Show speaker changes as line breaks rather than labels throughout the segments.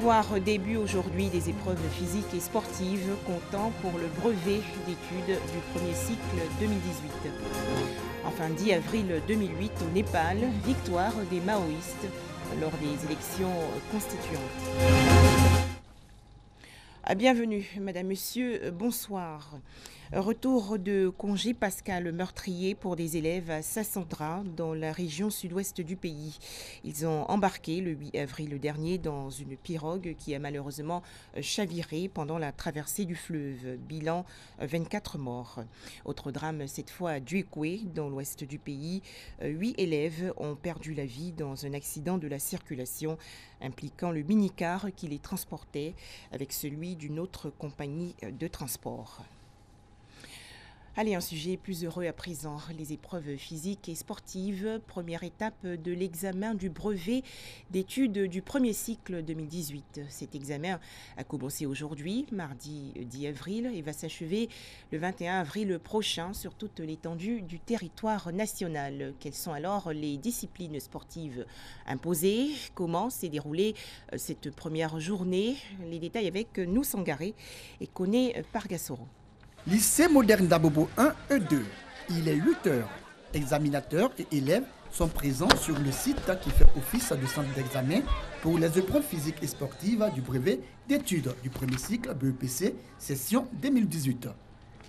voir début aujourd'hui des épreuves physiques et sportives comptant pour le brevet d'études du premier cycle 2018. Enfin, 10 avril 2008 au Népal, victoire des maoïstes lors des élections constituantes. Bienvenue, Madame, Monsieur, bonsoir. Retour de congé pascal meurtrier pour des élèves à Sassandra, dans la région sud-ouest du pays. Ils ont embarqué le 8 avril dernier dans une pirogue qui a malheureusement chaviré pendant la traversée du fleuve. Bilan 24 morts. Autre drame cette fois à Duekwe, dans l'ouest du pays. 8 élèves ont perdu la vie dans un accident de la circulation impliquant le minicar qui les transportait avec celui d'une autre compagnie de transport. Allez, un sujet plus heureux à présent, les épreuves physiques et sportives. Première étape de l'examen du brevet d'études du premier cycle 2018. Cet examen a commencé aujourd'hui, mardi 10 avril, et va s'achever le 21 avril prochain sur toute l'étendue du territoire national. Quelles sont alors les disciplines sportives imposées? Comment s'est déroulée cette première journée? Les détails avec Nou Sangaré et Koné Pargassoro.
Lycée moderne d'Abobo 1 et 2. Il est 8 heures. Examinateurs et élèves sont présents sur le site qui fait office de centre d'examen pour les épreuves physiques et sportives du brevet d'études du premier cycle BEPC, session 2018.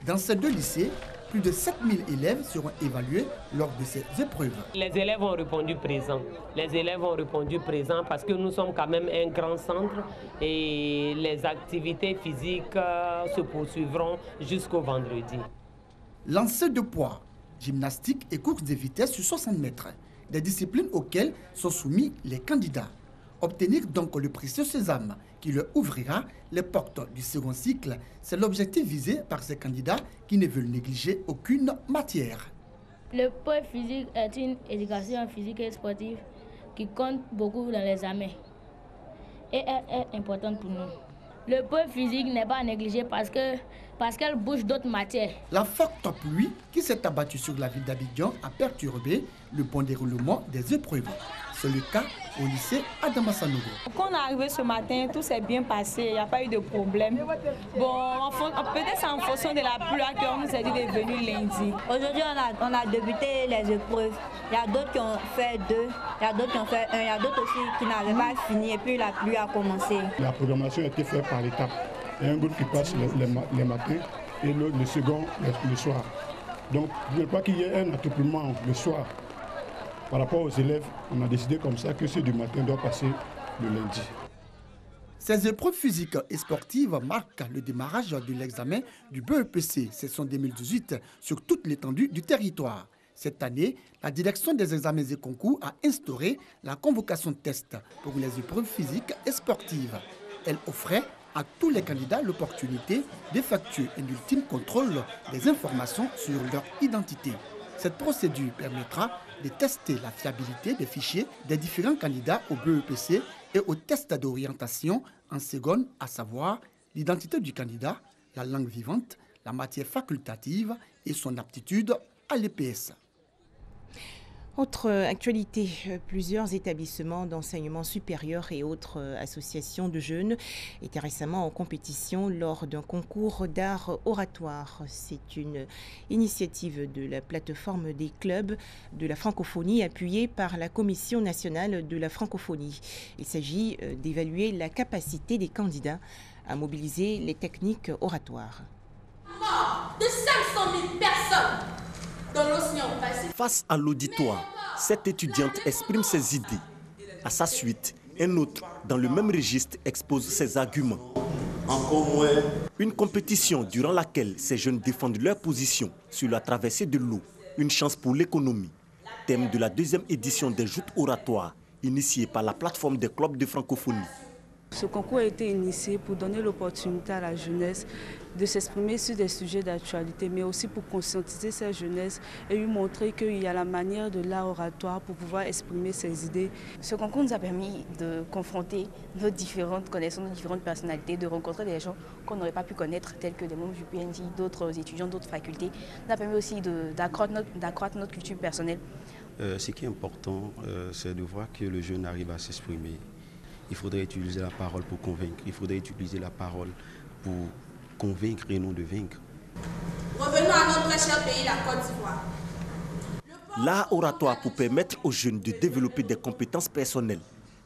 Dans ces deux lycées, plus de 7000 élèves seront évalués lors de ces épreuves.
Les élèves ont répondu présent. Les élèves ont répondu présent parce que nous sommes quand même un grand centre et les activités physiques se poursuivront jusqu'au vendredi.
Lancer de poids, gymnastique et course de vitesse sur 60 mètres, des disciplines auxquelles sont soumis les candidats. Obtenir donc le précieux sésame qui leur ouvrira les portes du second cycle, c'est l'objectif visé par ces candidats qui ne veulent négliger aucune matière.
Le poids physique est une éducation physique et sportive qui compte beaucoup dans l'examen et est importante pour nous. Le poids physique n'est pas négligé parce qu'elle bouge d'autres matières.
La forte pluie qui s'est abattue sur la ville d'Abidjan a perturbé le bon déroulement des épreuves. C'est le cas au lycée Adama Sanogo.
Quand on est arrivé ce matin, tout s'est bien passé, il n'y a pas eu de problème. Bon, peut-être c'est en fonction de la pluie qu'on nous a dit de venir lundi.
Aujourd'hui, on a débuté les épreuves. Il y a d'autres qui ont fait 2, il y a d'autres qui ont fait 1, il y a d'autres aussi qui n'avaient pas fini et puis la pluie a commencé.
La programmation a été faite par étapes. Il y a un groupe qui passe les matins et le second le soir. Donc, je ne veux pas qu'il y ait un attroupement le soir. Par rapport aux élèves, on a décidé comme ça que ceux du matin doivent passer le lundi.
Ces épreuves physiques et sportives marquent le démarrage de l'examen du BEPC, session 2018, sur toute l'étendue du territoire. Cette année, la direction des examens et concours a instauré la convocation de tests pour les épreuves physiques et sportives. Elle offrait à tous les candidats l'opportunité d'effectuer un ultime contrôle des informations sur leur identité. Cette procédure permettra de tester la fiabilité des fichiers des différents candidats au BEPC et au test d'orientation en seconde, à savoir l'identité du candidat, la langue vivante, la matière facultative et son aptitude à l'EPS.
Autre actualité, plusieurs établissements d'enseignement supérieur et autres associations de jeunes étaient récemment en compétition lors d'un concours d'art oratoire. C'est une initiative de la plateforme des clubs de la francophonie appuyée par la Commission nationale de la francophonie. Il s'agit d'évaluer la capacité des candidats à mobiliser les techniques oratoires.
De 500 000 personnes dans l'océan Pacifique.
Face à l'auditoire, cette étudiante exprime ses idées. À sa suite, un autre, dans le même registre, expose ses arguments. Une compétition durant laquelle ces jeunes défendent leur position sur la traversée de l'eau. Une chance pour l'économie. Thème de la deuxième édition des joutes oratoires, initiée par la plateforme des clubs de francophonie.
Ce concours a été initié pour donner l'opportunité à la jeunesse de s'exprimer sur des sujets d'actualité, mais aussi pour conscientiser cette jeunesse et lui montrer qu'il y a la manière de l'art oratoire pour pouvoir exprimer ses idées.
Ce concours nous a permis de confronter nos différentes connaissances, nos différentes personnalités, de rencontrer des gens qu'on n'aurait pas pu connaître, tels que des membres du PNJ, d'autres étudiants, d'autres facultés. Ça a permis aussi d'accroître notre culture personnelle.
Ce qui est important, c'est de voir que le jeune arrive à s'exprimer. il faudrait utiliser la parole pour convaincre. Il faudrait utiliser la parole pour convaincre et non de vaincre.
Revenons à notre cher pays, la Côte d'Ivoire.
L'art oratoire pour permettre aux jeunes de développer des compétences personnelles.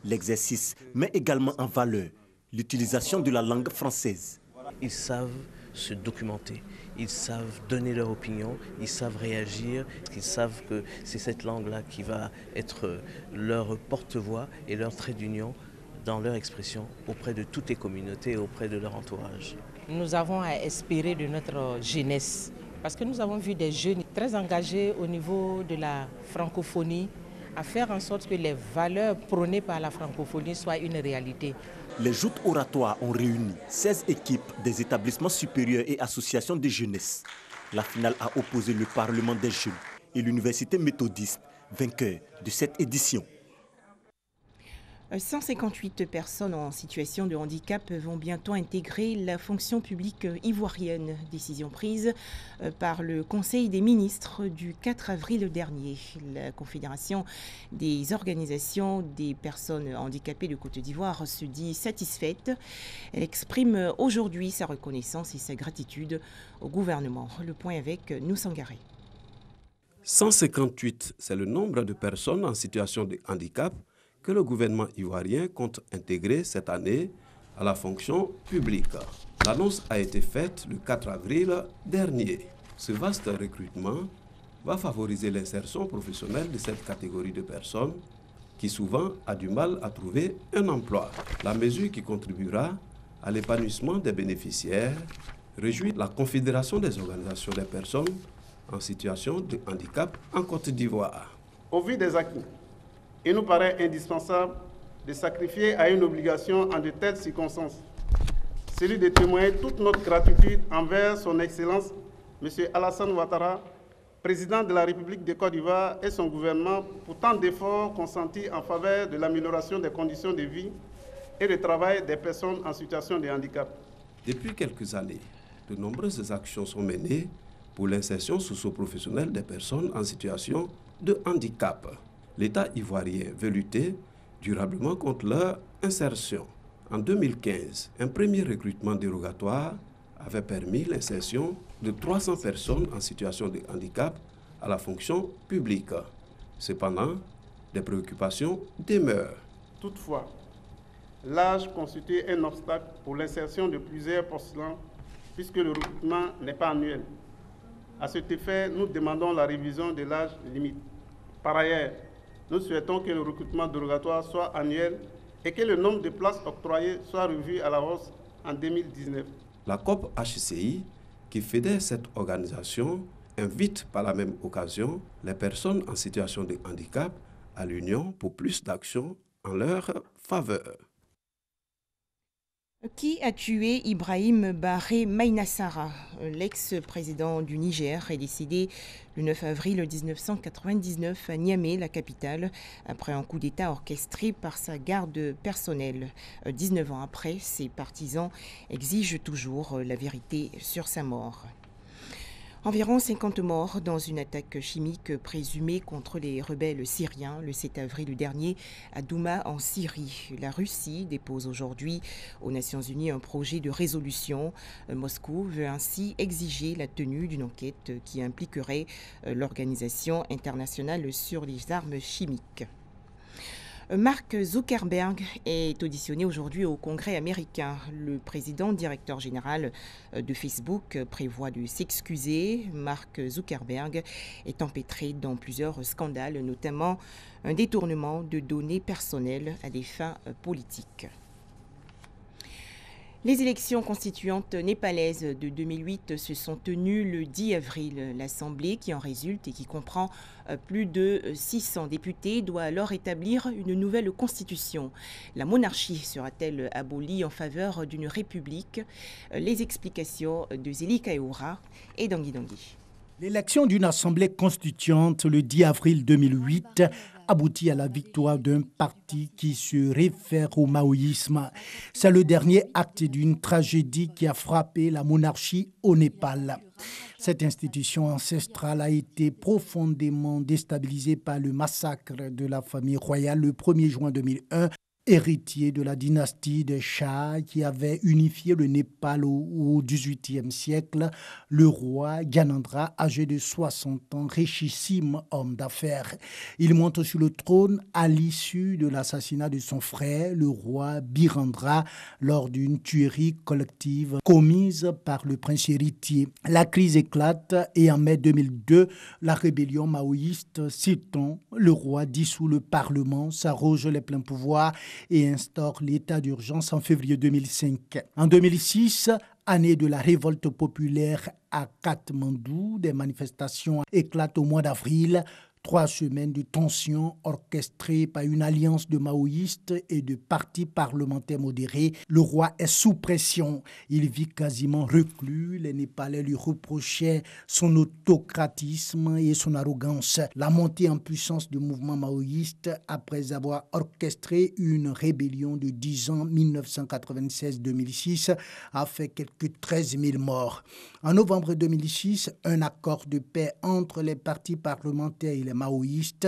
L'exercice met également en valeur l'utilisation de la langue française.
Ils savent se documenter, ils savent donner leur opinion, ils savent réagir, ils savent que c'est cette langue-là qui va être leur porte-voix et leur trait d'union dans leur expression auprès de toutes les communautés et auprès de leur entourage.
Nous avons à espérer de notre jeunesse parce que nous avons vu des jeunes très engagés au niveau de la francophonie à faire en sorte que les valeurs prônées par la francophonie soient une réalité.
Les joutes oratoires ont réuni 16 équipes des établissements supérieurs et associations de jeunesse. La finale a opposé le Parlement des jeunes et l'Université méthodiste, vainqueur de cette édition.
158 personnes en situation de handicap vont bientôt intégrer la fonction publique ivoirienne. Décision prise par le Conseil des ministres du 4 avril dernier. La Confédération des organisations des personnes handicapées de Côte d'Ivoire se dit satisfaite. Elle exprime aujourd'hui sa reconnaissance et sa gratitude au gouvernement. Le point avec Noussangaré.
158, c'est le nombre de personnes en situation de handicap que le gouvernement ivoirien compte intégrer cette année à la fonction publique. L'annonce a été faite le 4 avril dernier. Ce vaste recrutement va favoriser l'insertion professionnelle de cette catégorie de personnes qui souvent a du mal à trouver un emploi. La mesure qui contribuera à l'épanouissement des bénéficiaires réjouit la Confédération des organisations des personnes en situation de handicap en Côte d'Ivoire.
Au vu des acquis, il nous paraît indispensable de sacrifier à une obligation en de telles circonstances, celui de témoigner toute notre gratitude envers son Excellence, M. Alassane Ouattara, président de la République de Côte d'Ivoire et son gouvernement pour tant d'efforts consentis en faveur de l'amélioration des conditions de vie et de travail des personnes en situation de handicap.
Depuis quelques années, de nombreuses actions sont menées pour l'insertion socio-professionnelle des personnes en situation de handicap. L'État ivoirien veut lutter durablement contre leur insertion. En 2015, un premier recrutement dérogatoire avait permis l'insertion de 300 personnes en situation de handicap à la fonction publique. Cependant, des préoccupations demeurent.
Toutefois, l'âge constitue un obstacle pour l'insertion de plusieurs postulants puisque le recrutement n'est pas annuel. À cet effet, nous demandons la révision de l'âge limite. Par ailleurs, nous souhaitons que le recrutement dérogatoire soit annuel et que le nombre de places octroyées soit revu à la hausse en 2019.
La COP HCI, qui fédère cette organisation, invite par la même occasion les personnes en situation de handicap à l'Union pour plus d'actions en leur faveur.
Qui a tué Ibrahim Barré Maïnassara? L'ex-président du Niger est décédé le 9 avril 1999 à Niamey, la capitale, après un coup d'État orchestré par sa garde personnelle. 19 ans après, ses partisans exigent toujours la vérité sur sa mort. Environ 50 morts dans une attaque chimique présumée contre les rebelles syriens le 7 avril dernier à Douma en Syrie. La Russie dépose aujourd'hui aux Nations Unies un projet de résolution. Moscou veut ainsi exiger la tenue d'une enquête qui impliquerait l'Organisation internationale sur les armes chimiques. Mark Zuckerberg est auditionné aujourd'hui au Congrès américain. Le président directeur général de Facebook prévoit de s'excuser. Mark Zuckerberg est empêtré dans plusieurs scandales, notamment un détournement de données personnelles à des fins politiques. Les élections constituantes népalaises de 2008 se sont tenues le 10 avril. L'Assemblée qui en résulte et qui comprend plus de 600 députés doit alors établir une nouvelle constitution. La monarchie sera-t-elle abolie en faveur d'une république? Les explications de Zélie Kayoura et Dangui Dangui.
L'élection d'une assemblée constituante le 10 avril 2008 aboutit à la victoire d'un parti qui se réfère au maoïsme. C'est le dernier acte d'une tragédie qui a frappé la monarchie au Népal. Cette institution ancestrale a été profondément déstabilisée par le massacre de la famille royale le 1er juin 2001 Héritier de la dynastie des Shahs qui avait unifié le Népal au XVIIIe siècle, le roi Gyanendra, âgé de 60 ans, richissime homme d'affaires. Il monte sur le trône à l'issue de l'assassinat de son frère, le roi Birendra, lors d'une tuerie collective commise par le prince héritier. La crise éclate et en mai 2002, la rébellion maoïste s'étend. Le roi dissout le parlement, s'arroge les pleins pouvoirs et instaure l'état d'urgence en février 2005. En 2006, année de la révolte populaire à Katmandou, des manifestations éclatent au mois d'avril. 3 semaines de tensions orchestrées par une alliance de maoïstes et de partis parlementaires modérés. Le roi est sous pression. Il vit quasiment reclus. Les Népalais lui reprochaient son autocratisme et son arrogance. La montée en puissance du mouvement maoïste, après avoir orchestré une rébellion de 10 ans, 1996-2006, a fait quelques 13 000 morts. En novembre 2006, un accord de paix entre les partis parlementaires et les maoïstes,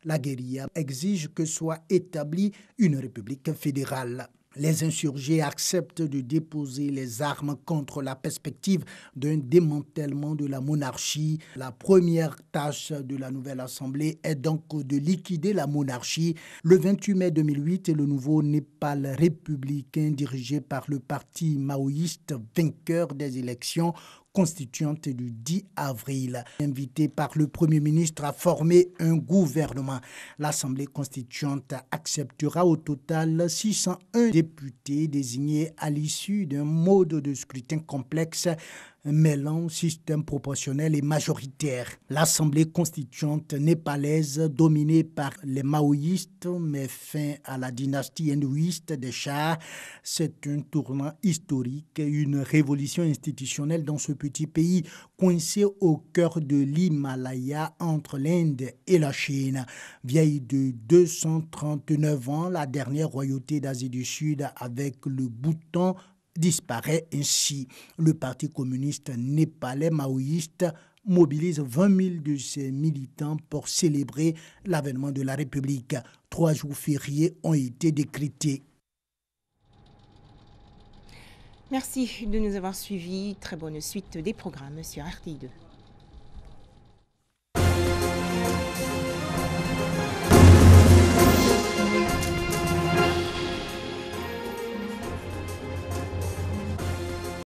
la guérilla exige que soit établie une république fédérale. Les insurgés acceptent de déposer les armes contre la perspective d'un démantèlement de la monarchie. La première tâche de la nouvelle assemblée est donc de liquider la monarchie. Le 28 mai 2008, le nouveau Népal républicain dirigé par le parti maoïste vainqueur des élections constituante du 10 avril. Invité par le Premier ministre à former un gouvernement, l'Assemblée constituante acceptera au total 601 députés désignés à l'issue d'un mode de scrutin complexe mêlant système proportionnel et majoritaire. L'Assemblée constituante népalaise, dominée par les maoïstes, met fin à la dynastie hindouiste des Shahs. C'est un tournant historique, une révolution institutionnelle dans ce petit pays coincé au cœur de l'Himalaya entre l'Inde et la Chine. Vieille de 239 ans, la dernière royauté d'Asie du Sud avec le Bhoutan disparaît ainsi. Le Parti communiste népalais maoïste mobilise 20 000 de ses militants pour célébrer l'avènement de la République. 3 jours fériés ont été décrétés.
Merci de nous avoir suivis. Très bonne suite des programmes sur RTI2.